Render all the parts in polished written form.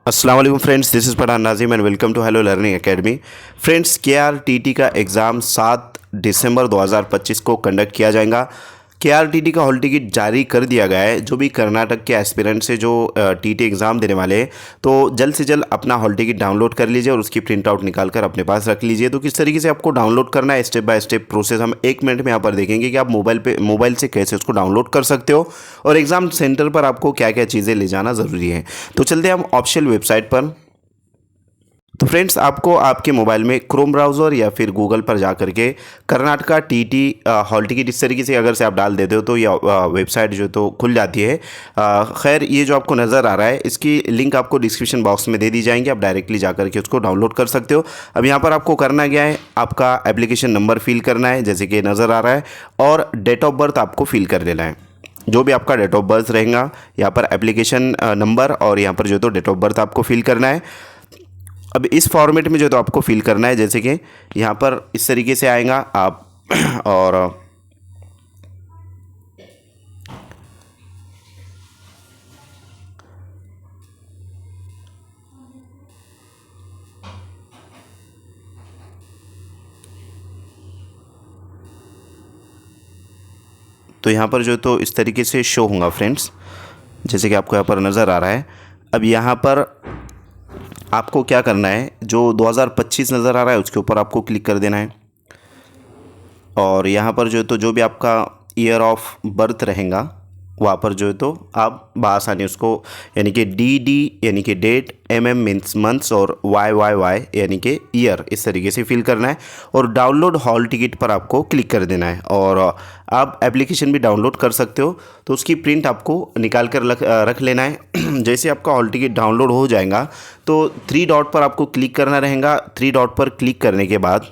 अस्सलाम वालेकुम friends, this is Pathan Nazim and welcome to hello learning academy. Friends, KRTT का exam 7 दिसंबर 2025 को कंडक्ट किया जाएगा। KRTT का हॉल टिकट जारी कर दिया गया है। जो भी कर्नाटक के एस्पिरेंट से जो TT एग्ज़ाम देने वाले हैं, तो जल्द से जल्द अपना हॉल टिकट डाउनलोड कर लीजिए और उसकी प्रिंट आउट निकाल कर अपने पास रख लीजिए। तो किस तरीके से आपको डाउनलोड करना है, स्टेप बाय स्टेप प्रोसेस हम 1 मिनट में यहाँ पर देखेंगे कि आप मोबाइल से कैसे उसको डाउनलोड कर सकते हो और एग्ज़ाम सेंटर पर आपको क्या क्या चीज़ें ले जाना ज़रूरी है। तो चलते हैं हम ऑफिशियल वेबसाइट पर। तो फ्रेंड्स, आपको आपके मोबाइल में क्रोम ब्राउज़र या फिर गूगल पर जा करके कर्नाटका TT हॉल टिकट इस तरीके से अगर से आप डाल देते हो तो ये वेबसाइट जो तो खुल जाती है। खैर, ये जो आपको नज़र आ रहा है इसकी लिंक आपको डिस्क्रिप्शन बॉक्स में दे दी जाएंगी, आप डायरेक्टली जा करके उसको डाउनलोड कर सकते हो। अब यहाँ पर आपको करना क्या है, आपका एप्लीकेशन नंबर फिल करना है जैसे कि नज़र आ रहा है, और डेट ऑफ बर्थ आपको फिल कर देना है। जो भी आपका डेट ऑफ बर्थ रहेगा यहाँ पर एप्लीकेशन नंबर और यहाँ पर जो तो डेट ऑफ बर्थ आपको फिल करना है। अब इस फॉर्मेट में जो तो आपको फिल करना है, जैसे कि यहाँ पर इस तरीके से आएगा आप और तो यहाँ पर जो तो इस तरीके से शो होगा फ्रेंड्स, जैसे कि आपको यहाँ पर नज़र आ रहा है। अब यहाँ पर आपको क्या करना है, जो 2025 नज़र आ रहा है उसके ऊपर आपको क्लिक कर देना है और यहाँ पर जो भी आपका ईयर ऑफ बर्थ रहेगा वहाँ पर जो है तो आप बआसानी उसको यानी कि DD यानी कि डेट, MM मीन्स मंथ्स और YYY यानी कि ईयर इस तरीके से फिल करना है और डाउनलोड हॉल टिकट पर आपको क्लिक कर देना है। और आप एप्लीकेशन भी डाउनलोड कर सकते हो, तो उसकी प्रिंट आपको निकाल कर रख लेना है। जैसे आपका हॉल टिकट डाउनलोड हो जाएगा तो 3 डॉट पर आपको क्लिक करना रहेगा। 3 डॉट पर क्लिक करने के बाद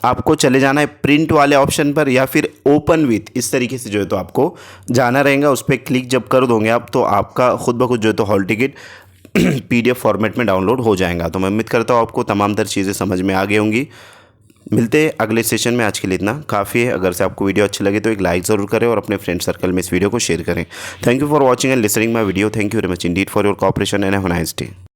आपको चले जाना है प्रिंट वाले ऑप्शन पर या फिर ओपन विथ, इस तरीके से जो है तो आपको जाना रहेगा। उस पर क्लिक जब कर दोगे आप तो आपका खुद ब खुद जो है तो हॉल टिकट PDF फॉर्मेट में डाउनलोड हो जाएगा। तो मैं उम्मीद करता हूँ आपको तमाम तर चीज़ें समझ में आ गई होंगी। मिलते हैं अगले सेशन में, आज के लिए इतना काफ़ी है। अगर से आपको वीडियो अच्छी लगे तो एक लाइक ज़रूर करें और अपने फ्रेंड सर्कल में इस वीडियो को शेयर करें। Thank you for watching and listening my video. Thank you very much Indeed for your cooperation and have a nice day.